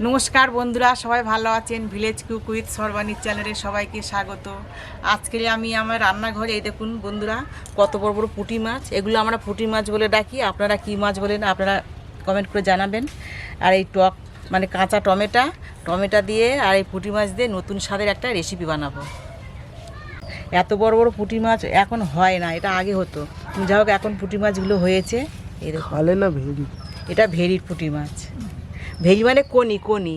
নমস্কার বন্ধুরা, সবাই ভালো আছেন? ভিলেজ কুক উইথ সর্বাণীর চ্যানেলে সবাইকে স্বাগত। আজকে আমি আমার রান্নাঘরে এই দেখুন বন্ধুরা, কত বড় বড় পুঁটি মাছ। এগুলো আমরা পুঁটি মাছ বলে ডাকি, আপনারা কি মাছ বলেন আপনারা কমেন্ট করে জানাবেন। আর এই টক মানে কাঁচা টমেটো দিয়ে আর এই পুঁটি মাছ দিয়ে নতুন স্বাদের একটা রেসিপি বানাবো। এত বড় বড় পুঁটি মাছ এখন হয় না, এটা আগে হতো। যাই হোক, এখন পুঁটি মাছগুলো হয়েছে। এই দেখুন, না ভেড়ি, এটা ভেড়ির পুঁটি মাছ। ভেড়ি মানে কনি,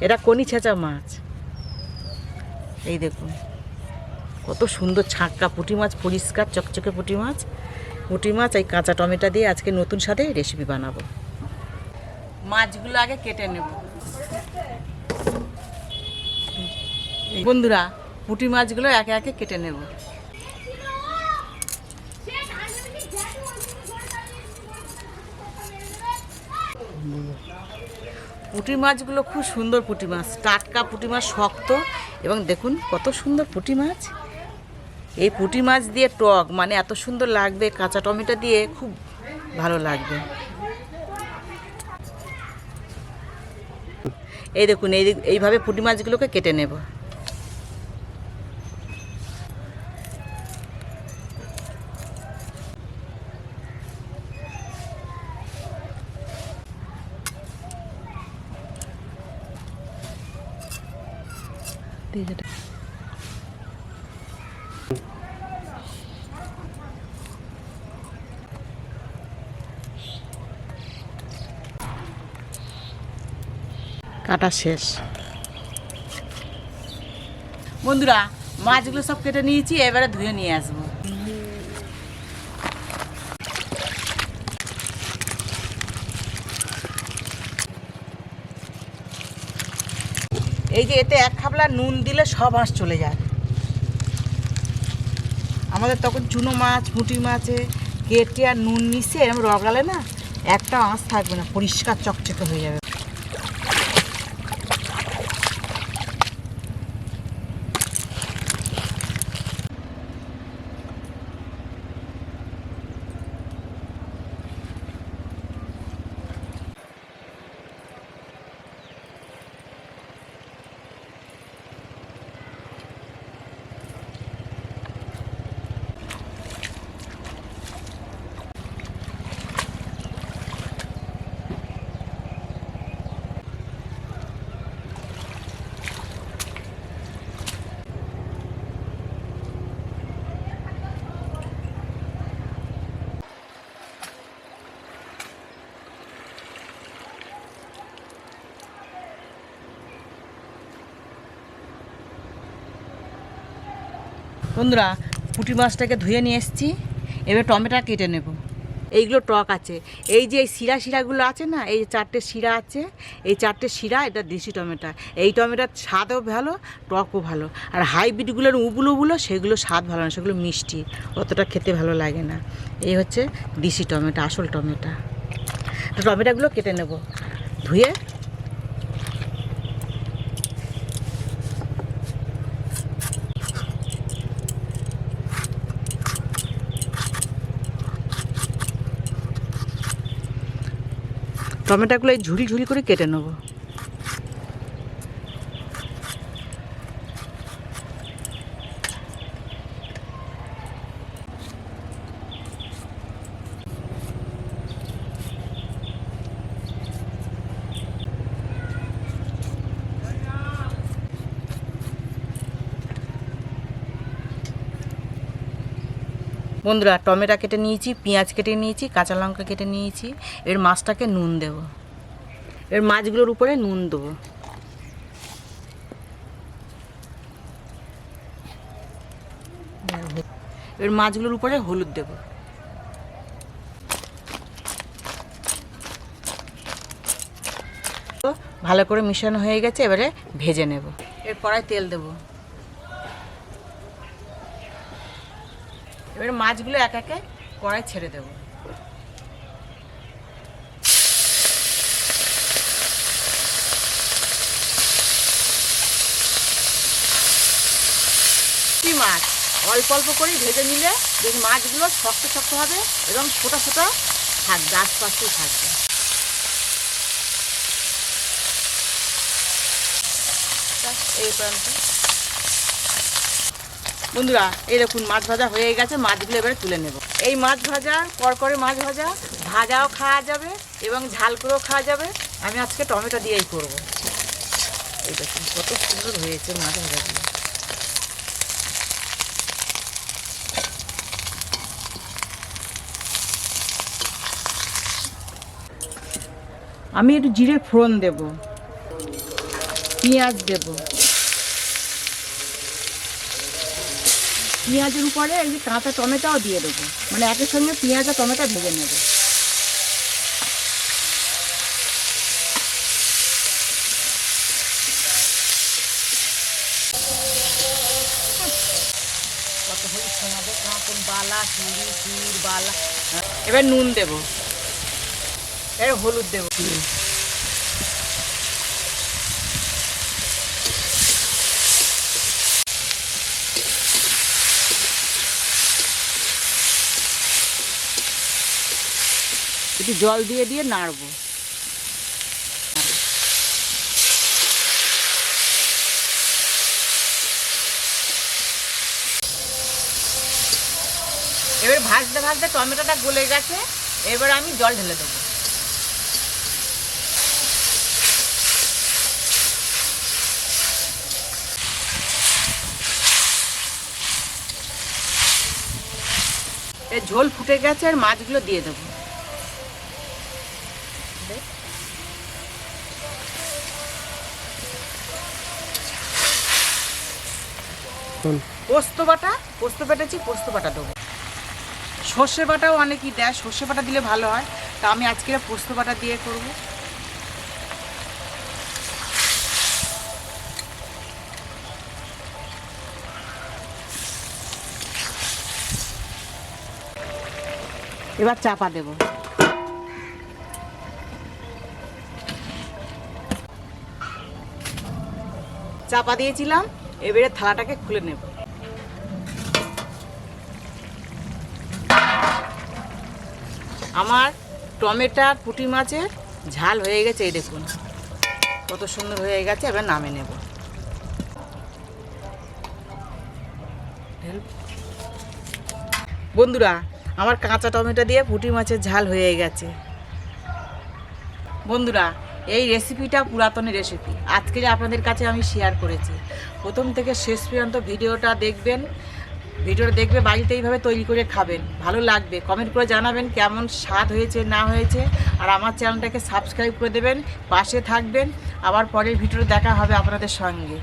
এটা কনি ছেঁচা মাছ। এই দেখুন কত সুন্দর ছাক্কা পুঁটি মাছ, পরিষ্কার চকচকে পুঁটি মাছ এই কাঁচা টমেটো দিয়ে আজকে নতুন স্বাদে রেসিপি বানাবো। মাছগুলো আগে কেটে নেব বন্ধুরা, পুঁটি মাছগুলো একে একে কেটে নেব। পুঁটি মাছগুলো খুব সুন্দর পুঁটি মাছ, টাটকা পুঁটি মাছ, শক্ত। এবং দেখুন কত সুন্দর পুঁটি মাছ। এই পুঁটি মাছ দিয়ে টক মানে এত সুন্দর লাগবে, কাঁচা টমেটো দিয়ে খুব ভালো লাগবে। এই দেখুন, এইভাবে পুঁটি মাছগুলোকে কেটে নেব। কাটা শেষ বন্ধুরা, মাছগুলো সব কেটে নিয়েছি, এবারে ধুয়ে নিয়ে আসবো। এই যে এতে এক খাবলা নুন দিলে সব আঁশ চলে যায়। আমাদের তখন চুনো মাছ, পুঁটি মাছে কেটে আর নুন মিশিয়ে এরকম রগালে না, একটা আঁশ থাকবে না, পরিষ্কার চকচকে হয়ে যাবে। বন্ধুরা, পুঁটি মাছটাকে ধুয়ে নিয়ে এসেছি, এবার টমেটো কেটে নেব। এইগুলো টক আছে, এই যে এই শিরাগুলো আছে না, এই চারটে শিরা আছে, এই চারটে শিরা, এটা দেশি টমেটো। এই টমেটোর স্বাদও ভালো, টকও ভালো। আর হাইব্রিডগুলোর উবুলো সেগুলো স্বাদ ভালো না, সেগুলো মিষ্টি, অতটা খেতে ভালো লাগে না। এই হচ্ছে দেশি টমেটো, আসল টমেটো। তো টমেটোগুলো কেটে নেব ধুয়ে। টমেটোগুলো এই ঝুড়ি করে কেটে নেব। বন্ধুরা, টমেটো কেটে নিয়েছি, পেঁয়াজ কেটে নিয়েছি, কাঁচা লঙ্কা কেটে নিয়েছি। এর মাছটাকে নুন দেব, এর মাছগুলোর উপরে নুন দেবো। এর মাছগুলোর উপরে হলুদ দেব। ভালো করে মিশানো হয়ে গেছে, এবারে ভেজে নেব। এর কড়াই তেল দেব। এবারে মাছগুলো এক একে কড়াই ছেড়ে দেব। মাছ অল্প অল্প করে ভেজে নিলে দেখি মাছগুলো শক্ত হবে, এবং ছোটো থাকবে, আশপাশেই থাকবে। এই প্রান্তে। বন্ধুরা এই দেখুন মাছ ভাজা হয়ে গেছে, মাছগুলো এবারে তুলে নেব। এই মাছ ভাজা করকরে মাছ ভাজা, ভাজাও খাওয়া যাবে এবং ঝাল করেও খাওয়া যাবে। আমি আজকে টমেটো দিয়েই করব। এই দেখুন কত সুন্দর হয়েছে মাছ ভাজাগুলো। আমি একটু জিরে ফোড়ন দেব, পেঁয়াজ দেব, পেঁয়াজের উপরে এই যে কাঁচা টমেটোও দিয়ে দেবো, মানে একের সঙ্গে পেঁয়াজ আর টমেটো ভেজে নেব। কত হয়েছে আমাদের কাঁকন বালা চুড়ি চুর বালা। এবার নুন দেব, এবার হলুদ দেব, একটু জল দিয়ে দিয়ে নাড়বো। এবার ভাজতে ভাজতে টমেটোটা গলে গেছে, এবার আমি জল ঢেলে দেবো। এই ঝোল ফুটে গেছে, আর মাছগুলো দিয়ে দেবো। পোস্ত বাটা, পোস্ত বেটেছি, পোস্ত বাটা দেবো। সর্ষে বাটাও অনেকেই দেয়, সর্ষে বাটা দিলে ভালো হয়, তা আমি আজকে পোস্ত বাটা দিয়ে করব। এবার চাপা দেব। চাপা দিয়েছিলাম, এবারে থালাটাকে খুলে নেব। আমার টমেটোর পুঁটি মাছের ঝাল হয়ে গেছে, এই দেখুন কত সুন্দর হয়ে গেছে। এবার নামে নেব। বন্ধুরা আমার কাঁচা টমেটো দিয়ে পুঁটি মাছের ঝাল হয়ে গেছে। বন্ধুরা এই রেসিপিটা পুরাতনের রেসিপি, আজকে আপনাদের কাছে আমি শেয়ার করেছি। প্রথম থেকে শেষ পর্যন্ত ভিডিওটা দেখবেন, ভিডিওটা দেখবে বাড়িতে এইভাবে তৈরি করে খাবেন, ভালো লাগবে। কমেন্ট করে জানাবেন কেমন স্বাদ হয়েছে না হয়েছে, আর আমার চ্যানেলটাকে সাবস্ক্রাইব করে দেবেন, পাশে থাকবেন। আবার পরের ভিডিওতে দেখা হবে আপনাদের সঙ্গে।